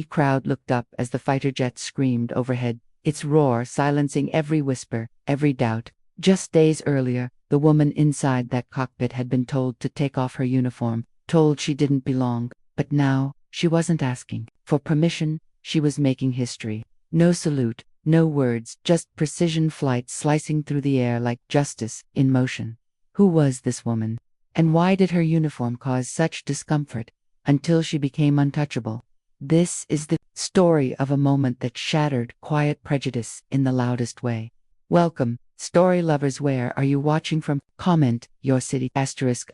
Crowd looked up as the fighter jet screamed overhead, its roar silencing every whisper, every doubt. Just days earlier, the woman inside that cockpit had been told to take off her uniform, told she didn't belong, but now, she wasn't asking for permission, she was making history. No salute, no words, just precision flight slicing through the air like justice in motion. Who was this woman? And why did her uniform cause such discomfort until she became untouchable? This is the story of a moment that shattered quiet prejudice in the loudest way. Welcome, story lovers. Where are you watching from? Comment your city.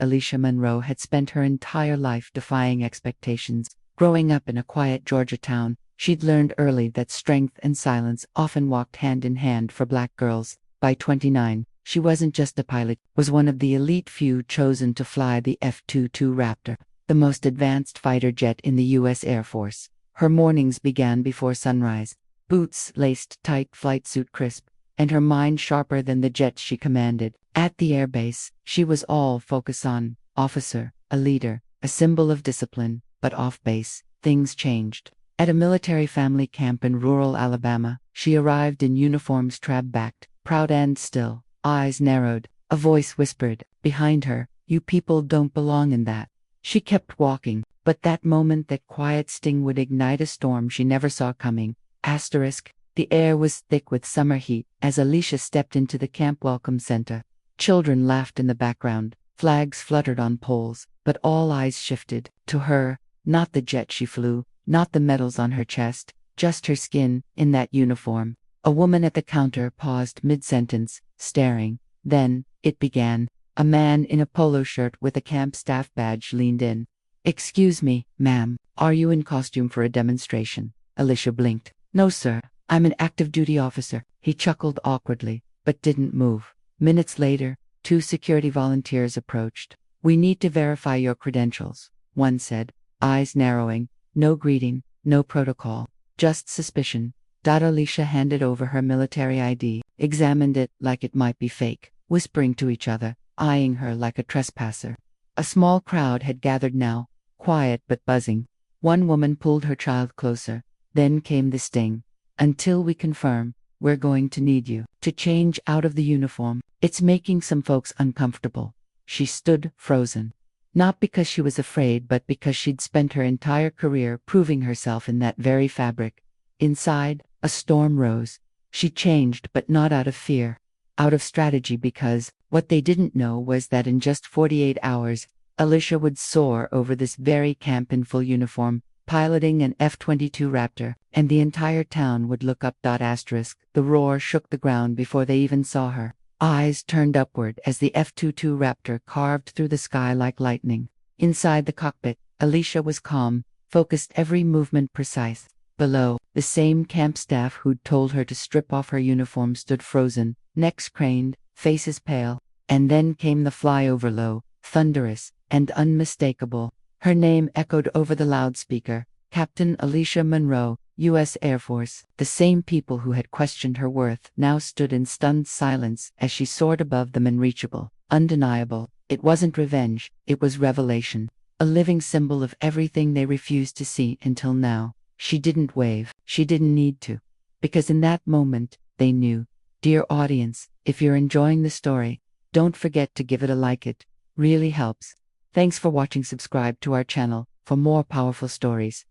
Alicia Monroe had spent her entire life defying expectations. Growing up in a quiet Georgia town, she'd learned early that strength and silence often walked hand in hand for Black girls. By 29, she wasn't just a pilot, was one of the elite few chosen to fly the F-22 Raptor, the most advanced fighter jet in the U.S. Air Force. Her mornings began before sunrise, boots laced tight, flight suit crisp, and her mind sharper than the jets she commanded. At the airbase, she was all focus on, officer, a leader, a symbol of discipline. But off-base, things changed. At a military family camp in rural Alabama, she arrived in uniforms trab-backed, proud and still, eyes narrowed. A voice whispered behind her, "You people don't belong in that." She kept walking, but that moment, that quiet sting, would ignite a storm she never saw coming. The air was thick with summer heat as Alicia stepped into the camp welcome center. Children laughed in the background, flags fluttered on poles, but all eyes shifted to her. Not the jet she flew, not the medals on her chest, just her skin in that uniform. A woman at the counter paused mid-sentence, staring. Then, it began. A man in a polo shirt with a camp staff badge leaned in. "Excuse me, ma'am, are you in costume for a demonstration?" Alicia blinked. "No, sir, I'm an active duty officer." He chuckled awkwardly, but didn't move. Minutes later, 2 security volunteers approached. "We need to verify your credentials," one said. Eyes narrowing, no greeting, no protocol, just suspicion. Alicia handed over her military ID, examined it like it might be fake, whispering to each other, eyeing her like a trespasser. A small crowd had gathered now, quiet but buzzing. One woman pulled her child closer. Then came the sting. "Until we confirm, we're going to need you to change out of the uniform. It's making some folks uncomfortable." She stood frozen. Not because she was afraid, but because she'd spent her entire career proving herself in that very fabric. Inside, a storm rose. She changed, but not out of fear. Out of strategy, because what they didn't know was that in just 48 hours, Alicia would soar over this very camp in full uniform, piloting an F-22 Raptor, and the entire town would look up. The roar shook the ground before they even saw her. Eyes turned upward as the F-22 Raptor carved through the sky like lightning. Inside the cockpit, Alicia was calm, focused, every movement precise. Below, the same camp staff who'd told her to strip off her uniform stood frozen, necks craned, faces pale. And then came the flyover, low, thunderous, and unmistakable. Her name echoed over the loudspeaker: Captain Alicia Monroe, U.S. Air Force. The same people who had questioned her worth now stood in stunned silence as she soared above them, unreachable, undeniable. It wasn't revenge, it was revelation. A living symbol of everything they refused to see until now. She didn't wave, she didn't need to. Because in that moment, they knew. Dear audience, if you're enjoying the story, don't forget to give it a like. It really helps. Thanks for watching. Subscribe to our channel for more powerful stories.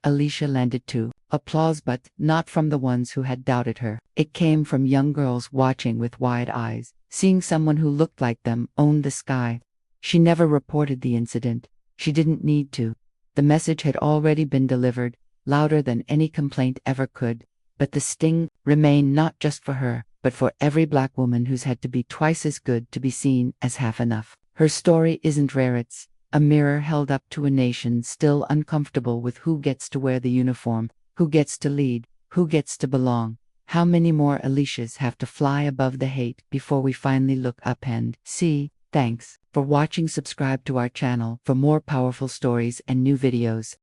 Alicia landed too. Applause, but not from the ones who had doubted her. It came from young girls watching with wide eyes, seeing someone who looked like them own the sky. She never reported the incident. She didn't need to. The message had already been delivered, louder than any complaint ever could. But the sting remained, not just for her, but for every Black woman who's had to be twice as good to be seen as half enough. Her story isn't rare, it's a mirror held up to a nation still uncomfortable with who gets to wear the uniform, who gets to lead, who gets to belong. How many more Alicias have to fly above the hate before we finally look up and see? Thanks for watching. Subscribe to our channel for more powerful stories and new videos.